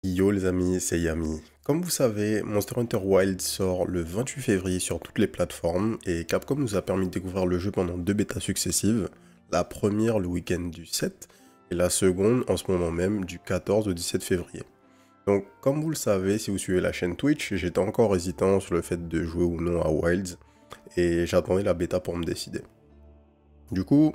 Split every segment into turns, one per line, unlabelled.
Yo les amis, c'est Yami. Comme vous savez, Monster Hunter Wilds sort le 28 février sur toutes les plateformes et Capcom nous a permis de découvrir le jeu pendant deux bêtas successives, la première le week-end du 7 et la seconde en ce moment même du 14 au 17 février. Donc comme vous le savez, si vous suivez la chaîne Twitch, j'étais encore hésitant sur le fait de jouer ou non à Wilds et j'attendais la bêta pour me décider. Du coup,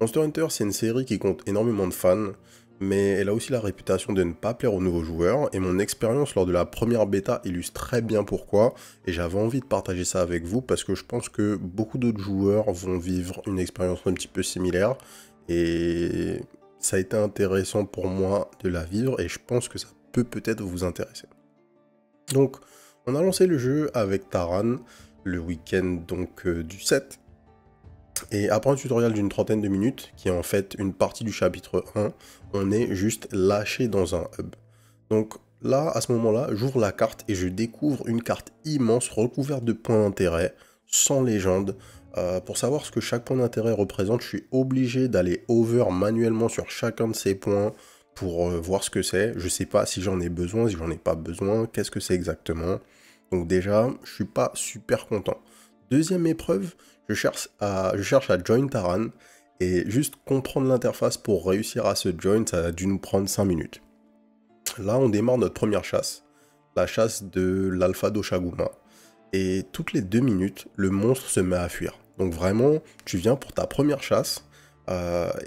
Monster Hunter c'est une série qui compte énormément de fans, mais elle a aussi la réputation de ne pas plaire aux nouveaux joueurs, et mon expérience lors de la première bêta illustre très bien pourquoi, et j'avais envie de partager ça avec vous parce que je pense que beaucoup d'autres joueurs vont vivre une expérience un petit peu similaire, et ça a été intéressant pour moi de la vivre, et je pense que ça peut peut-être vous intéresser. Donc, on a lancé le jeu avec Taran, le week-end donc du 7, et après un tutoriel d'une trentaine de minutes, qui est en fait une partie du chapitre 1, on est juste lâché dans un hub. Donc là, à ce moment-là, j'ouvre la carte et je découvre une carte immense recouverte de points d'intérêt, sans légende. Pour savoir ce que chaque point d'intérêt représente, je suis obligé d'aller over manuellement sur chacun de ces points pour voir ce que c'est. Je sais pas si j'en ai besoin, si j'en ai pas besoin, qu'est-ce que c'est exactement. Donc déjà, je suis pas super content. Deuxième épreuve, je cherche à join Taran, et juste comprendre l'interface pour réussir à se join, ça a dû nous prendre 5 minutes. Là, on démarre notre première chasse, la chasse de l'Alpha d'Oshaguma, et toutes les 2 minutes, le monstre se met à fuir. Donc vraiment, tu viens pour ta première chasse,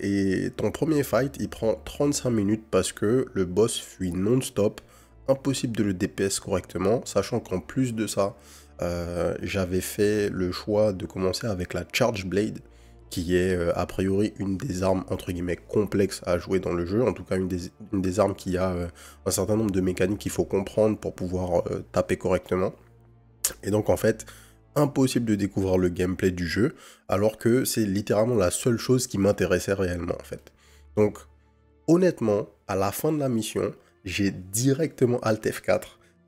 et ton premier fight, il prend 35 minutes parce que le boss fuit non-stop, impossible de le DPS correctement, sachant qu'en plus de ça, j'avais fait le choix de commencer avec la Charge Blade, qui est a priori une des armes entre guillemets complexes à jouer dans le jeu, en tout cas une des armes qui a un certain nombre de mécaniques qu'il faut comprendre pour pouvoir taper correctement. Et donc en fait, impossible de découvrir le gameplay du jeu, alors que c'est littéralement la seule chose qui m'intéressait réellement en fait. Donc honnêtement, à la fin de la mission, j'ai directement Alt F4.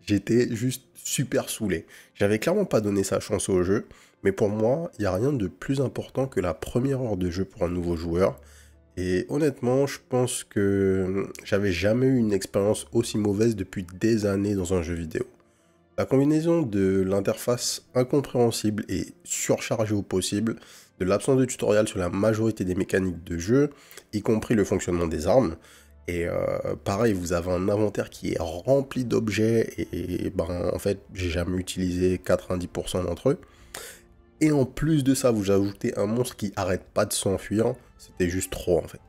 J'étais juste super saoulé. J'avais clairement pas donné sa chance au jeu, mais pour moi, il n'y a rien de plus important que la première heure de jeu pour un nouveau joueur. Et honnêtement, je pense que j'avais jamais eu une expérience aussi mauvaise depuis des années dans un jeu vidéo. La combinaison de l'interface incompréhensible et surchargée au possible, de l'absence de tutoriel sur la majorité des mécaniques de jeu, y compris le fonctionnement des armes, et pareil, vous avez un inventaire qui est rempli d'objets, et ben en fait, j'ai jamais utilisé 90% d'entre eux. Et en plus de ça, vous ajoutez un monstre qui arrête pas de s'enfuir, c'était juste trop en fait.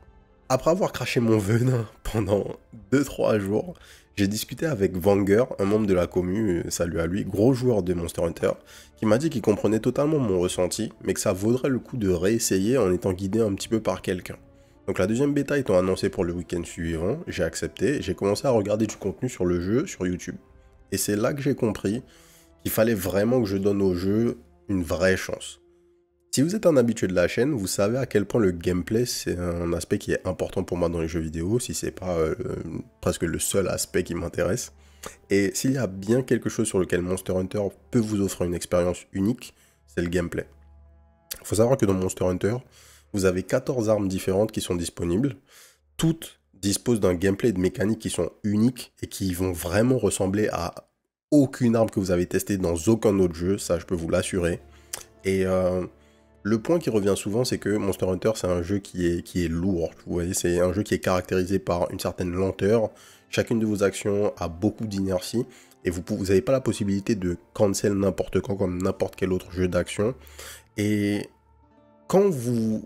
Après avoir craché mon venin pendant 2-3 jours, j'ai discuté avec Vanger, un membre de la commu, salut à lui, gros joueur de Monster Hunter, qui m'a dit qu'il comprenait totalement mon ressenti, mais que ça vaudrait le coup de réessayer en étant guidé un petit peu par quelqu'un. Donc la deuxième bêta étant annoncée pour le week-end suivant, j'ai accepté et j'ai commencé à regarder du contenu sur le jeu sur YouTube. Et c'est là que j'ai compris qu'il fallait vraiment que je donne au jeu une vraie chance. Si vous êtes un habitué de la chaîne, vous savez à quel point le gameplay c'est un aspect qui est important pour moi dans les jeux vidéo, si c'est pas presque le seul aspect qui m'intéresse. Et s'il y a bien quelque chose sur lequel Monster Hunter peut vous offrir une expérience unique, c'est le gameplay. Il faut savoir que dans Monster Hunter, vous avez 14 armes différentes qui sont disponibles. Toutes disposent d'un gameplay et de mécaniques qui sont uniques et qui vont vraiment ressembler à aucune arme que vous avez testée dans aucun autre jeu, ça je peux vous l'assurer. Et le point qui revient souvent, c'est que Monster Hunter, c'est un jeu qui est lourd. Vous voyez, c'est un jeu qui est caractérisé par une certaine lenteur. Chacune de vos actions a beaucoup d'inertie. Et vous n'avez pas la possibilité de cancel n'importe quand, comme n'importe quel autre jeu d'action. Et quand vous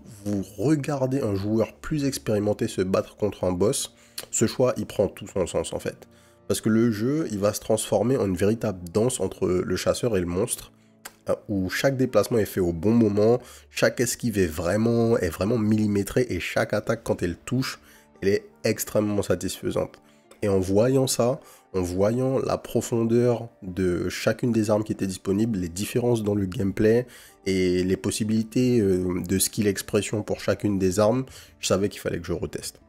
regardez un joueur plus expérimenté se battre contre un boss, ce choix, il prend tout son sens, en fait. Parce que le jeu, il va se transformer en une véritable danse entre le chasseur et le monstre, où chaque déplacement est fait au bon moment, chaque esquive est vraiment millimétrée, et chaque attaque, quand elle touche, elle est extrêmement satisfaisante. Et en voyant ça, en voyant la profondeur de chacune des armes qui étaient disponibles, les différences dans le gameplay et les possibilités de skill expression pour chacune des armes, je savais qu'il fallait que je reteste.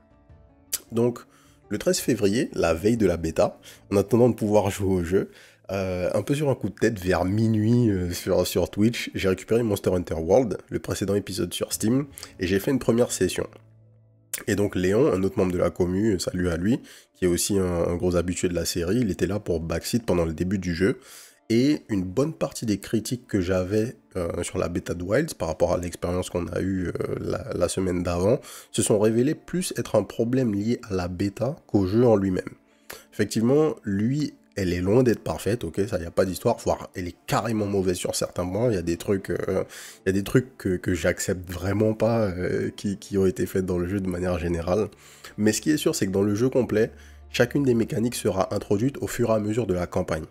Donc, le 13 février, la veille de la bêta, en attendant de pouvoir jouer au jeu, un peu sur un coup de tête, vers minuit sur Twitch, j'ai récupéré Monster Hunter World, le précédent épisode sur Steam, et j'ai fait une première session. Et donc Léon, un autre membre de la commu, salut à lui, qui est aussi un gros habitué de la série, il était là pour backseat pendant le début du jeu. Et une bonne partie des critiques que j'avais sur la bêta de Wilds par rapport à l'expérience qu'on a eue la semaine d'avant, se sont révélées plus être un problème lié à la bêta qu'au jeu en lui-même. Effectivement, lui, elle est loin d'être parfaite, ok, ça y a pas d'histoire, voire elle est carrément mauvaise sur certains points, il y a des trucs, que j'accepte vraiment pas qui ont été faits dans le jeu de manière générale. Mais ce qui est sûr, c'est que dans le jeu complet, chacune des mécaniques sera introduite au fur et à mesure de la campagne.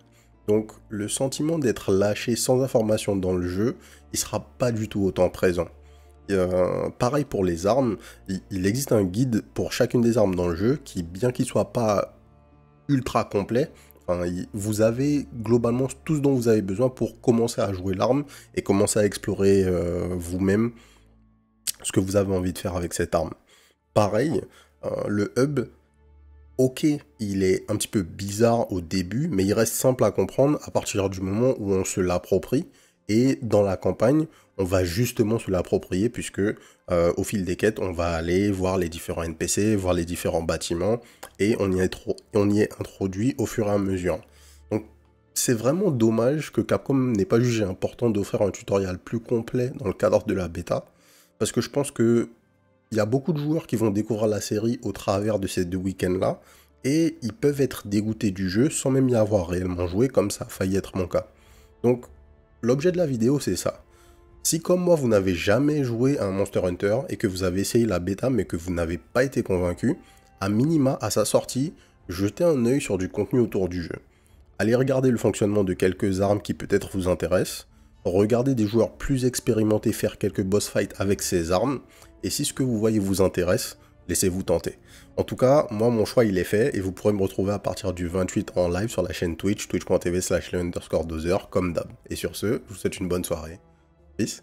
Donc le sentiment d'être lâché sans information dans le jeu, il sera pas du tout autant présent. Pareil pour les armes, il existe un guide pour chacune des armes dans le jeu qui, bien qu'il soit pas ultra complet, enfin, vous avez globalement tout ce dont vous avez besoin pour commencer à jouer l'arme et commencer à explorer vous-même ce que vous avez envie de faire avec cette arme. Pareil, le hub, ok, il est un petit peu bizarre au début, mais il reste simple à comprendre à partir du moment où on se l'approprie. Et dans la campagne, on va justement se l'approprier puisque au fil des quêtes, on va aller voir les différents NPC, voir les différents bâtiments et on y est introduit au fur et à mesure. Donc c'est vraiment dommage que Capcom n'ait pas jugé important d'offrir un tutoriel plus complet dans le cadre de la bêta parce que je pense que il y a beaucoup de joueurs qui vont découvrir la série au travers de ces 2 week-ends-là, et ils peuvent être dégoûtés du jeu sans même y avoir réellement joué, comme ça a failli être mon cas. Donc, l'objet de la vidéo, c'est ça. Si comme moi, vous n'avez jamais joué à un Monster Hunter, et que vous avez essayé la bêta, mais que vous n'avez pas été convaincu, à minima, à sa sortie, jetez un œil sur du contenu autour du jeu. Allez regarder le fonctionnement de quelques armes qui peut-être vous intéressent, regardez des joueurs plus expérimentés faire quelques boss fights avec ces armes, et si ce que vous voyez vous intéresse, laissez-vous tenter. En tout cas, moi mon choix il est fait, et vous pourrez me retrouver à partir du 28 en live sur la chaîne Twitch, twitch.tv/le_dozer, comme d'hab. Et sur ce, je vous souhaite une bonne soirée. Peace.